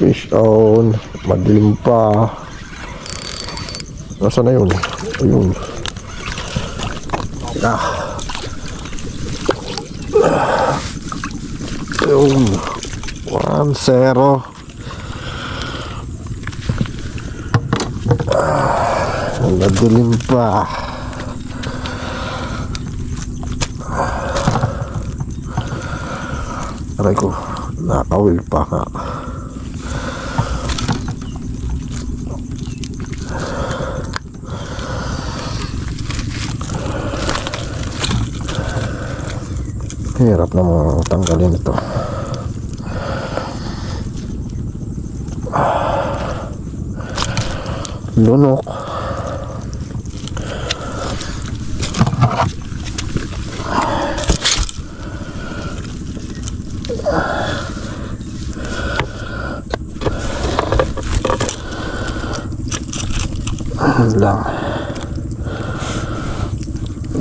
Fish on. Madilim pa. Nasaan na yun? Ayun. Ayun. 1-0. Madilim pa. Aray ko, nakawil pa nga. Hirap na mo tanggalin ito. Lunok. Lang.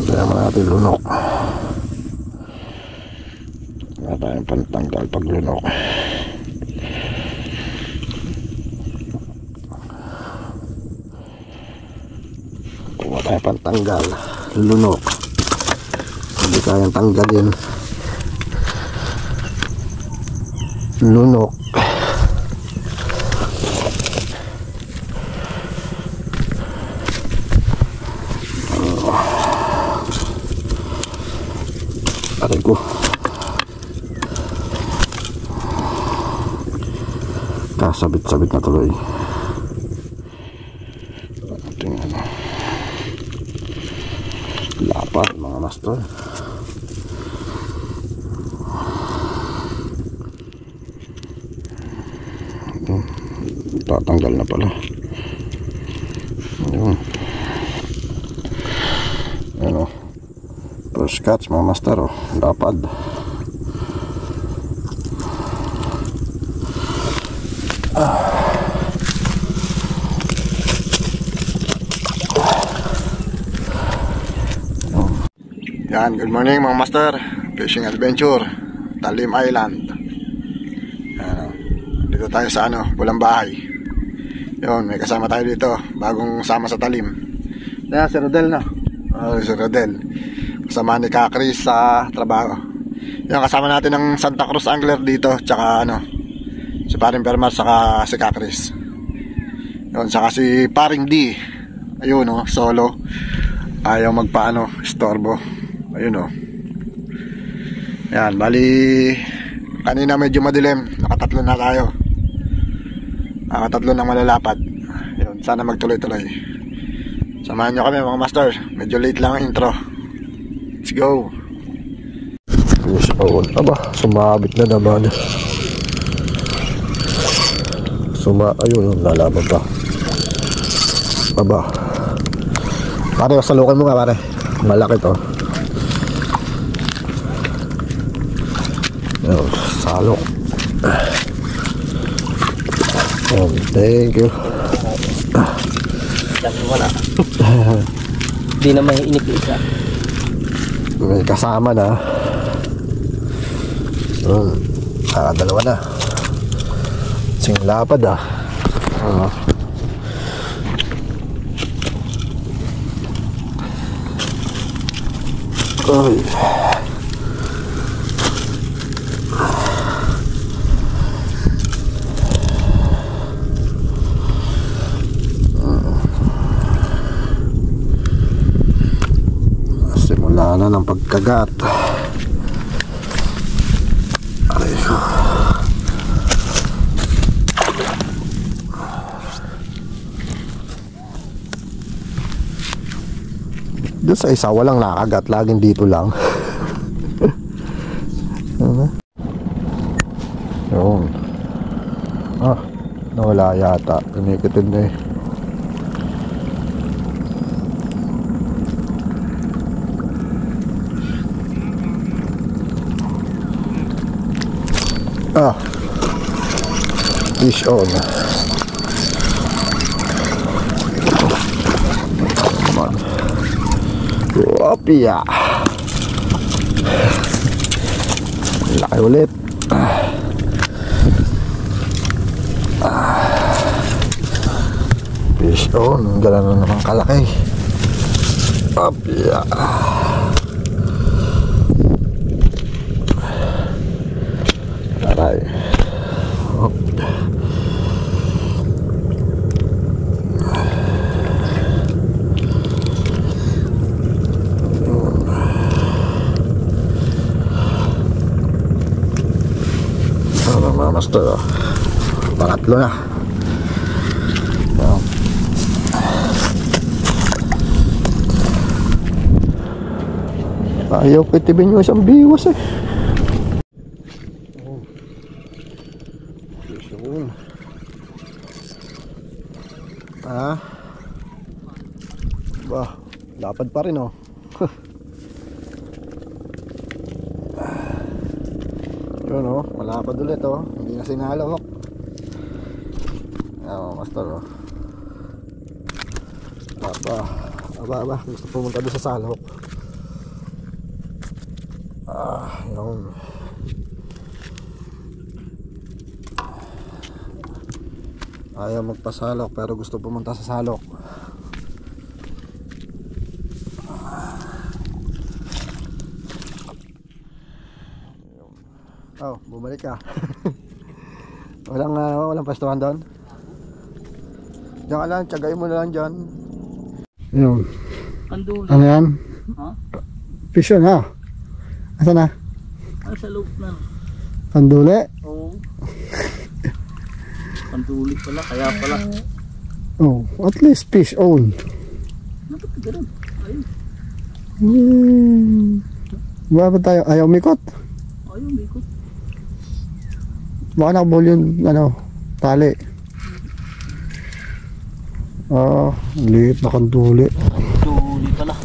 Kaya natin lunok. Wala tayong pantanggal pag lunok. Wala tayong pantanggal lunok. Hindi kayang tanggalin lunok. Aray ko. Kasabit-sabit na tuloy. Ating ano. Lapat mga master. Tatanggal na pala. Ayun. Ano. First catch mga master, oh. Lapad. Yan, good morning mga master. Fishing adventure, Talim Island. Dito tayo sa ano, Pulang Bahay. Yun, may kasama tayo dito, bagong sama sa talim. Yan, si Rodel na. Oh, si Rodel. Kasama ni Kakris sa trabaho. Yung kasama natin ng Santa Cruz Angler dito, tsaka ano, si Paring Permar, saka si Kakris. Yun, saka si Paring D. Ayun, oh, solo. Ayaw magpaano, istorbo. Ayun, oh. Yan, bali kanina medyo madilim, nakatatlo na tayo. Nakatatlo ng malalapad. Yun, sana magtuloy-tuloy. Samahan nyo kami mga master. Medyo late lang ang intro. Let's go. Fish on. Aba, sumabit na naman. Ayun, lalaban pa. Aba. Pare, salukan mo nga pare. Malaki to. Ayun, salok. Oh, thank you. Wala. Di na may inip isa. May kasama na. Dalawa na. Sing lapad ah. Ay. Simula na ng pagkagat. Aray ko. Doon sa isa walang nakagat, laging dito lang. Yun. Nawala yata. Kumikitid na eh. Fish on. Come on. Wapia. Laki ulit. Fish on. Gano'n na naman kalaki. Up, yeah. Aray. Up. Mga master, pangatlo na. Ayaw kitibin yung isang biwas eh. Bah, lapad pa rin oh. Yun oh, malapad ulit oh. Hindi na sinalawak. Oh, master oh. Aba, gusto pumunta doon sa salok. Yun. Ayaw magpasalok pero gusto pumunta sa salok. Oh, bumalik ka. Walang pastuhan doon. Diyan ka lang, tiyagayin mo na lang dyan. Yun. Ano yan? Ha? Fish on ha? Asa na? Ay, sa loob na. Panduli? Oo. Panduli pala, kaya pala. Oh, at least fish on. Bakit ganun? Ayun. Bakit tayo? Ayaw mikot? Ayaw, mikot. Baka nakabuhol yung tali. Liit na kanduli. Panduli pala.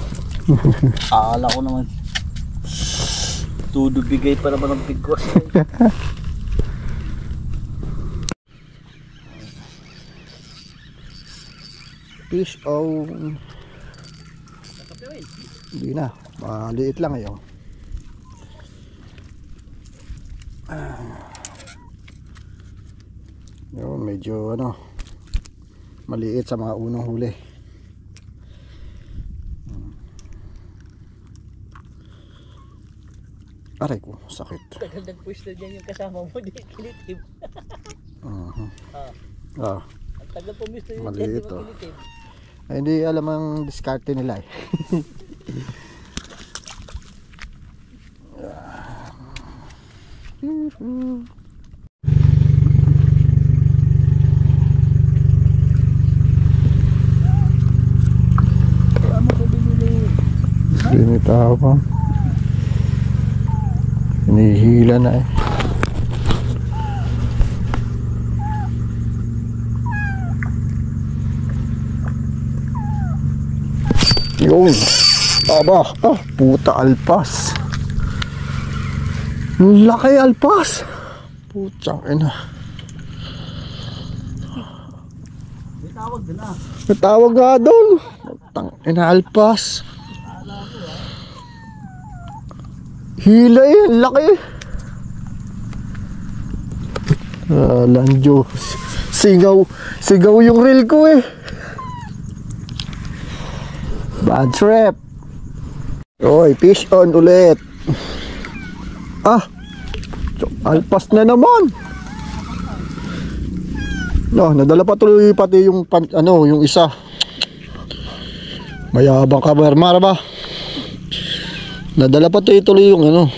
Akala ko naman. Todo bigay pa naman ng bigwas. Fish on. Hindi na, maliit lang ngayon. Yun, medyo maliit sa mga unang huli. Aray ko, sakit. Tagal nagpwesto dyan yung kasama mo, di kilitib. Ang tagal pumisto yun dyan, di Maliit, ba kilitib? Ay, hindi alam ang diskarte nila eh. Ano ko binili? Binitaw pa. Hinihila na eh. Yun. Aba, puta alpas. Laki alpas. Putang ina. May tawag din ah. May tawag nga doon. Putang ina alpas. Hila eh, laki. Alang Diyos. Sigaw yung reel ko eh. Bad trip. Oy, fish on ulit. Alpas na naman. No, nadala pa tuloy pati yung yung isa. Mayabang ka Bermar ba? Nadala pa tuloy yung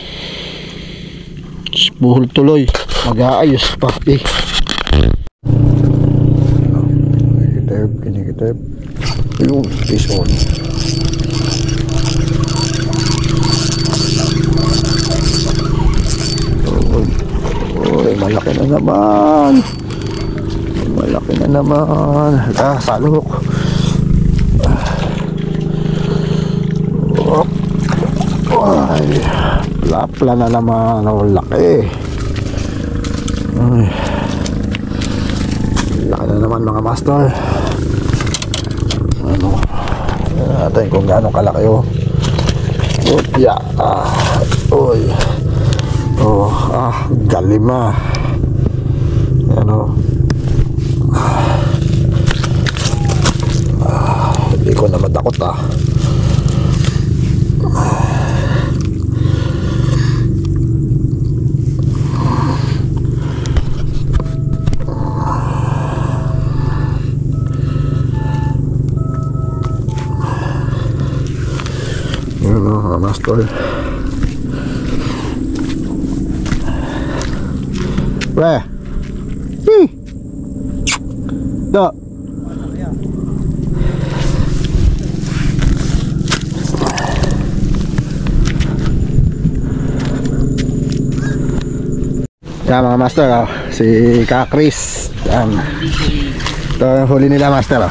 buhol tuloy. Mag-aayos pa eh. Kinikitip. Yung fish on. Oy, malaki na naman. Malaki na naman. Salok. Ay, plapla na naman. Laki. Ay. Laki na naman mga master. Natin kung gaano kalaki oh. Opya. Oy. Galima. Hindi ko na matakot Yun o, master. Weh. Da. Yan mga master, si Kakris. Yan. Ito yung huli nila master.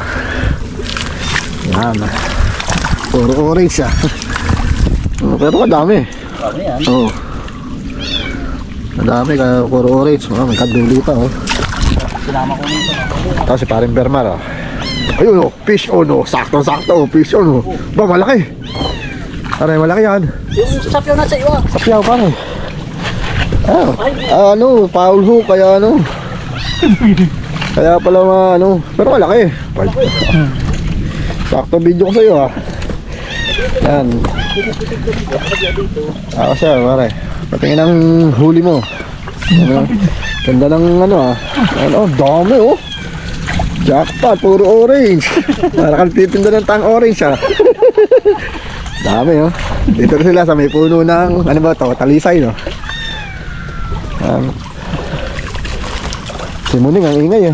Yan. Puro orange pero kadami. Dami yan. Oo. Madami kaya puro orange. May kaduli pa Sinama ko nito. Tapos si paring Bermar ayun fish on sakto fish on ba malaki. Aray malaki yan. Yung sapyaw na sa iyo. Sapyaw pare. Foul hook kaya kaya pala pero malaki. Sakto video ko sa iyo yan. Siya pare. Patingin ang huli mo. Ganda ng dami jackpot, puro orange. Para kang titinda ng tang orange dami dito sila sa may puno ng talisay si Muning ang ingay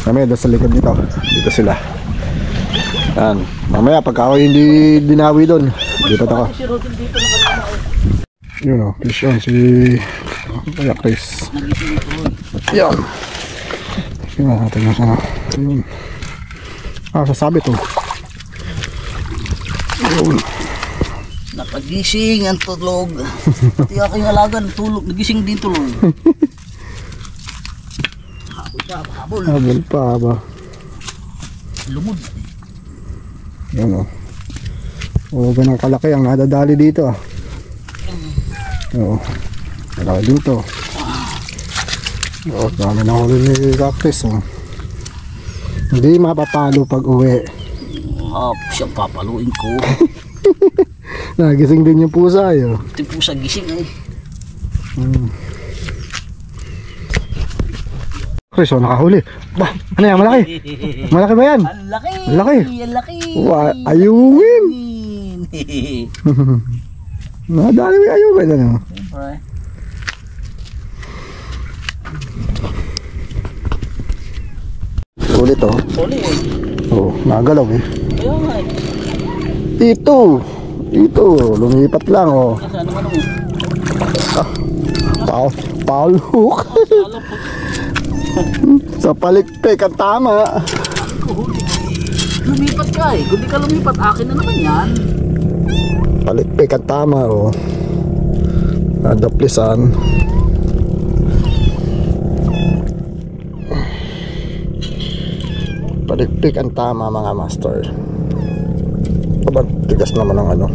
mamaya doon sa likod dito sila yan. Mamaya pagka ako hindi dinawi doon lipat ako yun fish on si Chris yan yun natin yun sasabi to yun napagising ang tulog. Pati aking alaga tulog, nagising din tulog. habol pa ba Lumod. yun ganang kalaki ang nadadali dito malaki dito dami na huli ni Cactus hindi mapapalo pag uwi Siyang papaluin ko. nagising din yung pusa Ito yung pusa gising Chris, nakahuli. Bah, ano yan? Malaki. Malaki ba yan? Ang laki. Malaki. Ang laki. Ayungin. Nadali mo yung ayungin. Siyempre. Ulit Uli nagalaw Kaya nga Ito, lumipat lang Saan naman Foul hook. Sa palikpik ang tama. Lumipat ka Kung di ka lumipat, akin na naman yan. Palikpik ang tama Nadaplisan. Palikpik ang tama mga master. Tigas naman ang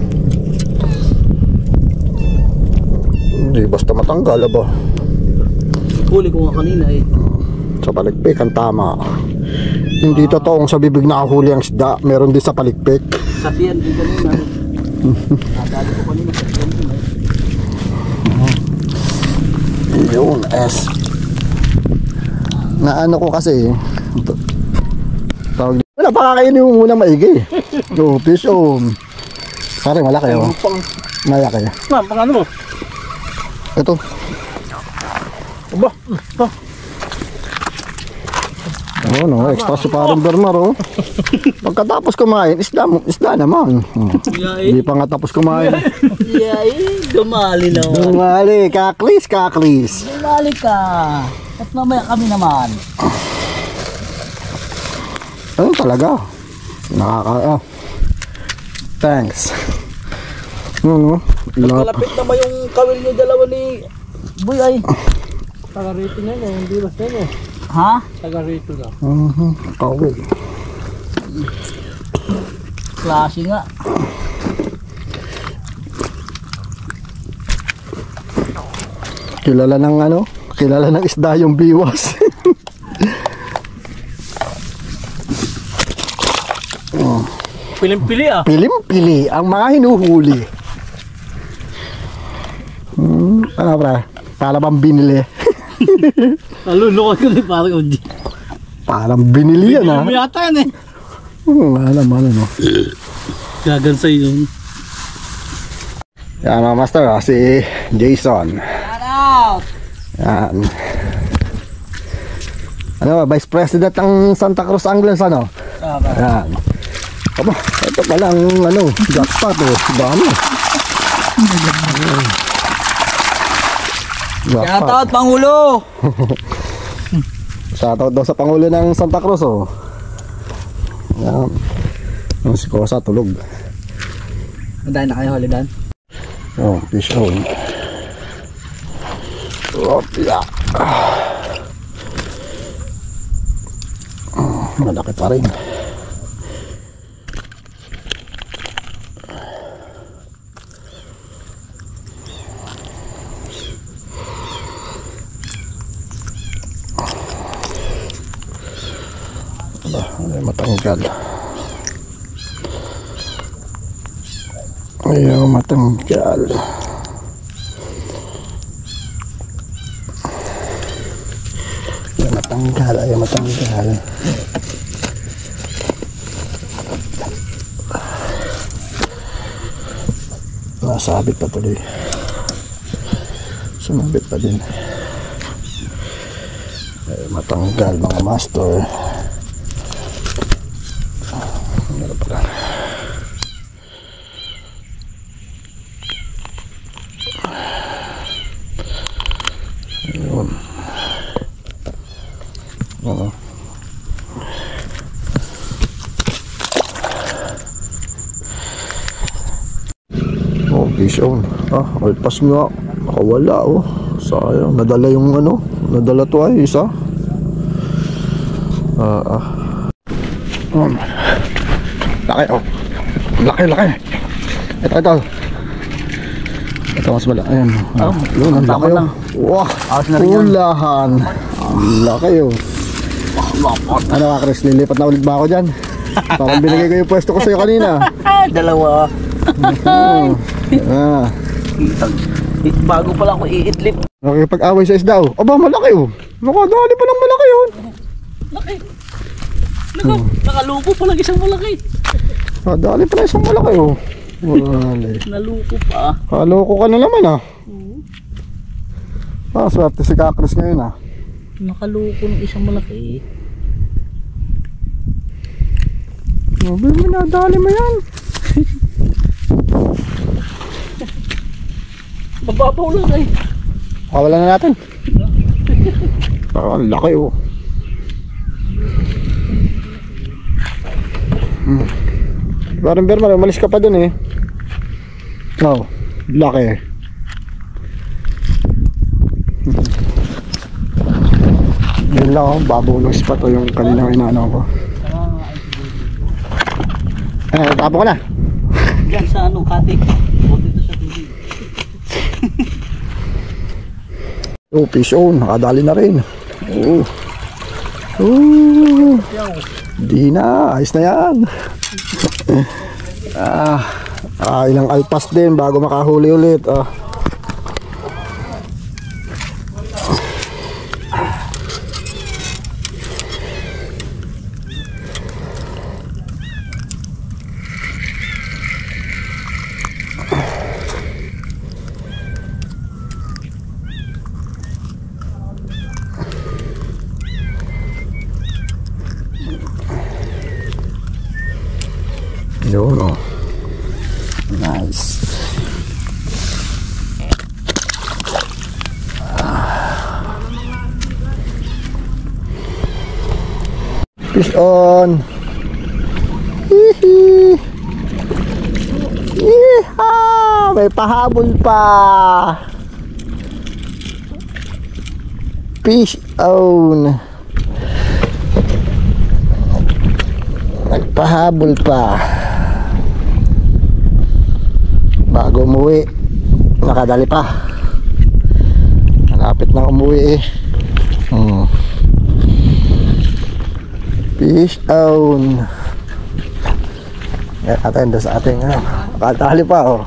hindi basta matanggal Huli ko nga kanina sa palikpik ang tama. Hindi totoong sa bibig nakahuli ang isda, meron din sa palikpik. Sa tiyan din kanina. Nadali ko kanina sa tiyan din Yun naano ko kasi tawag wala pa kakainin mo muna maigi. Fish on. Pare malaki malaki. Ma'am, pang mo? Ito. Aba, extra si parang Bermar Pagkatapos kumain, isda naman. Hindi pa nga tapos kumain. Dumali naman. Dumali, kaklis. Dumali ka. At mamaya kami naman. Ano talaga? Thanks. Nagkalapit naman yung kawil niyo dalawa ni Boy Taga rito na hindi basta na. Ha? Taga rito na. Kawil. Klase nga. Kilala ng isda yung biwas. Pilim-pili ah. Pilim-pili ang mga hinuhuli. Ano pre? Para bang binili? Nalulukot ko din parang Oji. Parang binili yan ha. Hindi mo yata yan eh. Alam no. Gagansay yun. Yan mga master si Jason. Shout out! Yan. Ano ba? Vice President ng Santa Cruz Anglers ano? Yan. Aba, ito palang jackpot dami. Shout out Pangulo! Shoutout daw sa Pangulo ng Santa Cruz Yan. Yung si Kosa tulog. Dahil na kayo holidan? Fish on. Yeah. Malaki pa rin. Matanggal. Ayaw matanggal. Ayaw matanggal. Nasabit pa tuloy. Sumabit pa din. Ayaw matanggal mga master. Fish on. Alpas nga. Nakawala sayang. Nadala yung nadala twice laki laki. Ito. Ito mas malaki. Ayan. Yun, ang laki Wah, ulahan. Ang laki Ano ka Chris, lilipat na ulit ba ako dyan? Parang binigay ko yung pwesto ko sa'yo kanina. Dalawa. Bago pala ako iitlip. Nakikipag-away sa isda Aba, malaki Nakadali pa ng malaki Laki. Nakalupo pa lang isang malaki. Nakadali pa ng isang malaki Naluko pa. Kaloko ka na naman swerte si Kakris ngayon Nakaluko ng isang malaki. Sabi mo, nadali mo yan. Mababaw lang Kawalan na natin. Ang laki Parang Berman, umalis ka pa dun laki yun lang babulong spot yung kaninang inaano ko. Tapo ka na Diyan sa kati. O dito sa tubig. Fish on, nakadali na rin. Di na, ayos na yan. Ilang alpas din bago makahuli ulit. Yun nice. Fish on. Hihi. Yeehaw! May pahabol pa. Fish on. Nagpahabol pa. Bago umuwi, nakadali pa. Malapit na umuwi Fish on. Atin doon sa ating katali pa oh.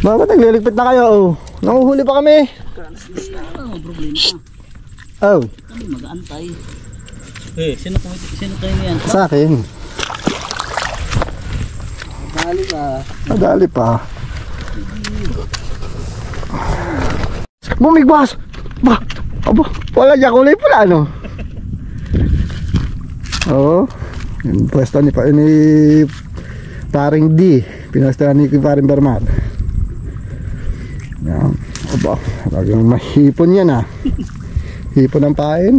Bakit nagliligpit na kayo oh? Nanguhuli pa kami. Oh. Kami mag-aantay. Sino kayo yan? Sa akin. Dali ka. Madali pa. Bumigwas! Ba! Aba! Wala dyan kulay pala ano? Oo. Yung pwesto ni paring D. Pinwesto ni paring Berman. Yan. Aba! Talagang mahipon yan ah. Hipon ng pain.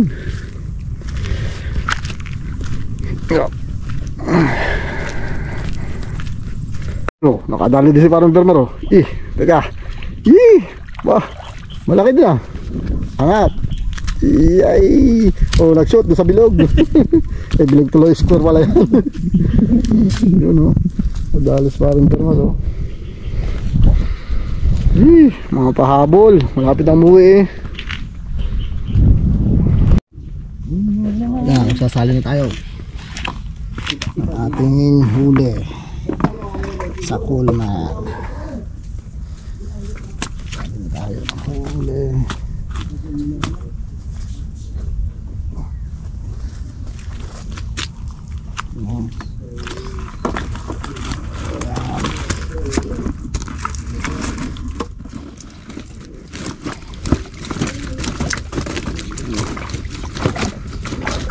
Oh, nakadali din si parang Berman oh. Teka. Bah, malaki din ah. Angat. Ay. Oh, nag-shoot doon sa bilog. Bilog tuloy square pala yan. Yun oh. Nakadali si parang Berman oh. Mga pahabol. Malapit ang muwi eh. Yan, sasali na tayo. Ang ating huli sa kulma. Tayo huli.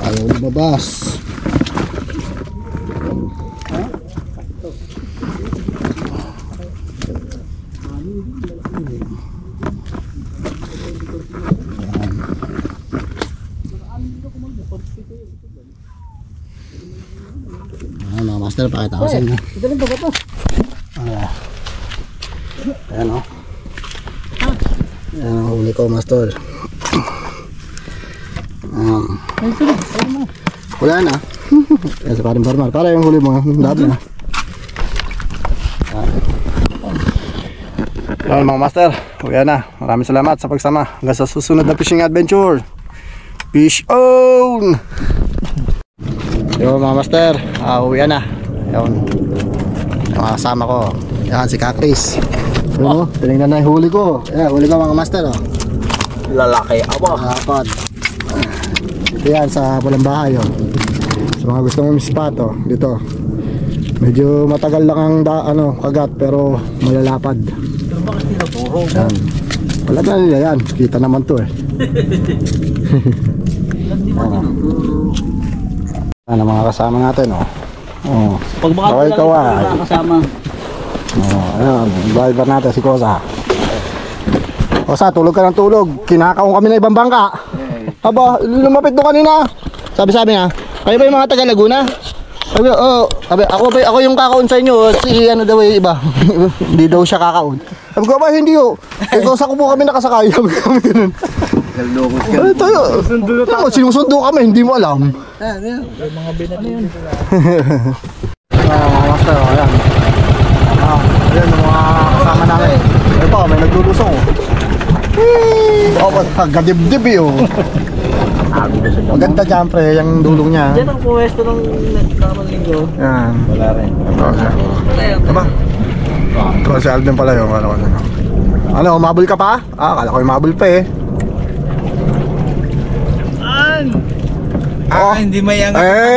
Ayaw lumabas. Mga master, pakita ko sa inyo. Ayan o. Ayan ang huli ko, master. Wala na. Ayan sa paring Berman. Para yung huli mo. Dami na. Ayan mga master. Uwi na. Maraming salamat sa pagsama. Hanggang sa susunod na fishing adventure. Fish on! Yo mga master, uwi na. Yun. Yung mga kasama ko. Yan si Kakris. Yun o, tinignan na yung huli ko. Ayan, huli ko mga master o. Lalaki aba. Apat. Ito yan sa Pulang Bahay o. Sa mga gusto mong spot o. Dito. Medyo matagal lang ang kagat pero malalapad. Pero bakit tinaturo? Yan. Wala na nila yan. Kita naman to eh. Ano mga kasama natin oh. Oh. Pag Kaway kaway. Kasama. Oh, ayan, driver natin si Kosa. Kosa, tulog ka ng tulog. Kinakaon kami na ibang bangka. Aba, lumapit doon kanina. Sabi niya, kayo ba yung mga taga Laguna? Sabi, ako yung kakaon sa inyo. Si ano daw yung iba. Hindi daw siya kakaon. Sabi ko ba, hindi oh. Kay Kosa ko po kami nakasakay. Sabi ko kami ganun. Tayo, sinusundo kami, hindi mo alam. Yung mga binali yun. Mga master, ayan. Ayan yung mga kasama namin. Ito pa, may naglulusong gadib-dib oh. Maganda dyan pre, yung dulong niya. Diyan ang puwesto ng nakamang linggo. Yan. Wala rin. Diba? Ito si Alden pala yung ano, umabol ka pa? Akala ko umabol pa eh. Hindi may ang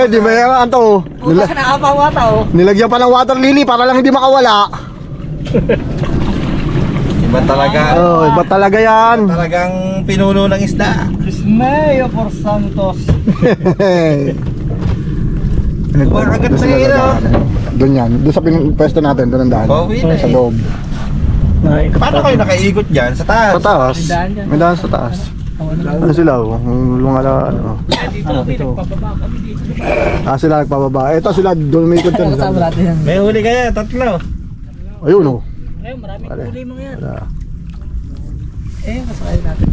Di ba yan to? Nakapawata oh. Nilagyan pa ng water lily para lang hindi makawala. iba talaga. Iba talaga yan. Talagang pinuno ng isda. Ismayo por Santos. Kumakagat sa ilo. Doon yan, doon sa pwesto natin, doon ang daan. Sa loob. Paano kayo nakaikot dyan? Sa taas? Sa taas. May daan sa taas. Ano sila oh? Mga ano. Sila nagpababa. Ito sila doon may ikot yan. May huli kaya, tatlo. Ayun oh. Ngayon maraming huli mga yan. Kasakay natin.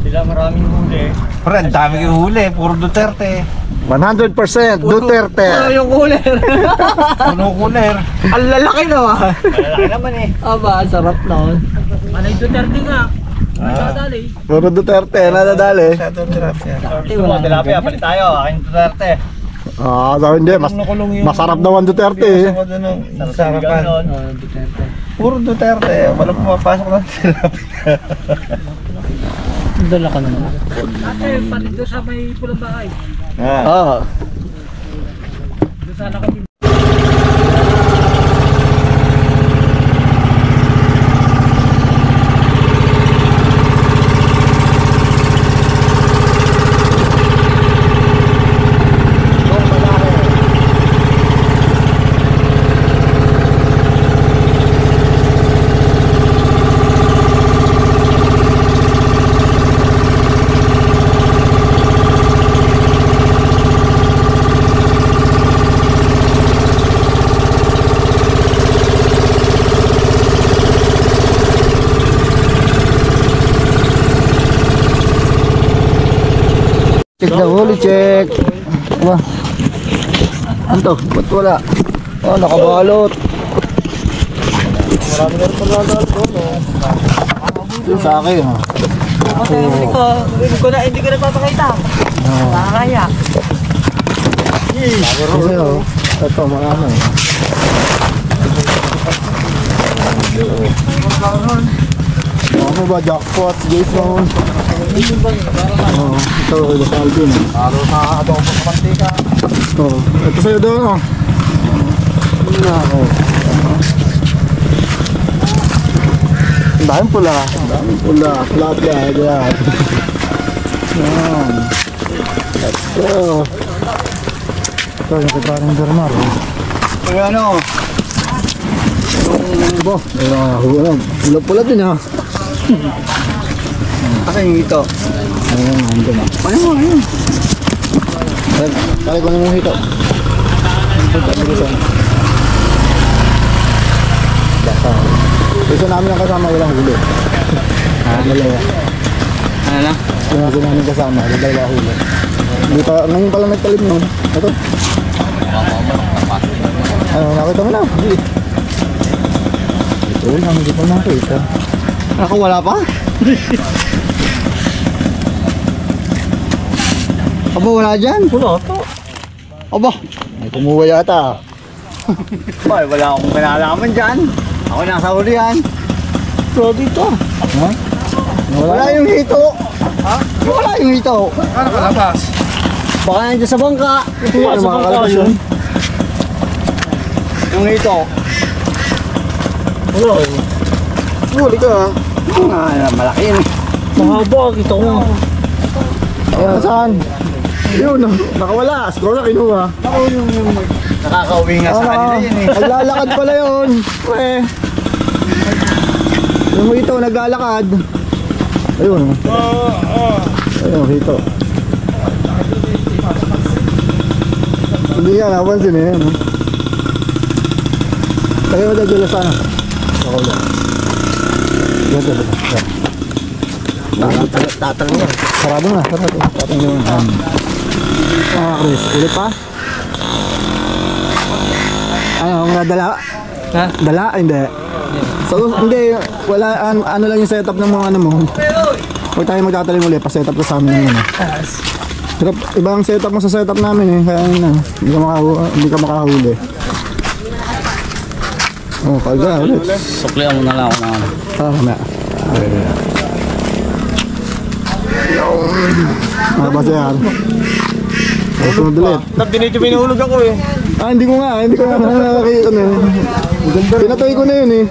Sila maraming huli. Pre, ang dami yung huli. Puro Duterte. 100% Duterte. Yung cooler. Puno cooler. Ang lalaki naman. Malalaki naman eh. Aba, sarap naman. Manay Duterte nga. Puro Duterte, nadadali. Masyado tilapia. Tilapia, palit tayo. Aking Duterte. Ah, sabi hindi, masarap daw ang Duterte eh. Ako doon ng sarapan. Puro Duterte. Walang pumapasok ng tilapia. Dala ka naman. Ate, pati doon sa may pulang bahay. Ah. Doon sana kami. Check na huli, check. Wah. Ano to? Ba't wala? Oh, nakabalot. Marami na rin paglagal doon. Yun sa akin, ha? Hindi ko nagpapakita. Nakakaya. Kasi oh, ito marami. Ano ba, jackpot, Jason? Oo, ito, iba sa Alvin. Lalo sa adobo sa mantika. Oo, ito sa'yo doon, oh. Nako. Ang daming pula. Ang daming pula. Flat bag, yan. Yan. Let's go. Ito, yung kay parang Bernard, oh. Kaya ano? Bo, pula-pula din, ha. Asan yung ito? Ayan, andun na. Ano mo, ayun? Kali ko na mong hito. Baka. Isa namin ang kasama, walang huli. Dalawa. Ano na? Yung isa namin kasama, dalawa huli. Hindi pa, ngayon pala nagtalim nun. Ito. Ano, nakita mo na? Ito lang, hindi pa nakita. Ako wala pa? Aba, wala dyan. Wala to. Aba, May kumuha yata. Bay, wala akong kinalaman dyan. Ako nasa huli yan. So, dito. Ha? Wala yung hito. Ha? Wala yung hito. Ano kalabas? Baka nandiyan sa bangka. Ano makakalabas yun? Yung hito. Wala. Huli ka, ha? Malaki yun. Mahaba, kita ko. Ayan, saan? Yun, nakawala. Siguro na kinuha. Nakakauwi nga sa kanila yun eh. Naglalakad pala yun. Yung hito, naglalakad. Ayun. Ayun, hito. Hindi nga, napansin eh. Tagay mo dahil sana. Nakawala. Yan, yan, yan. Tatanong yan. Sarado na, sarado. Tatanong yun. Chris, ulit pa? Ano, nga dala? Ha? Dala? Hindi. So, hindi, wala, ano lang yung setup ng mga ano mo. Huwag tayo magtatalim ulit, pa-setup ko sa amin yun. Pero ibang setup mo sa setup namin eh, kaya yun na, hindi ka makahuli. Oh, kalga ulit. Suklihan mo na lang ako na ano. Na. Ano ba siya? Sunod ulit. Dinito binulog ako eh. Ah, hindi ko nga nakakita na yun. Pinatoy ko na yun eh.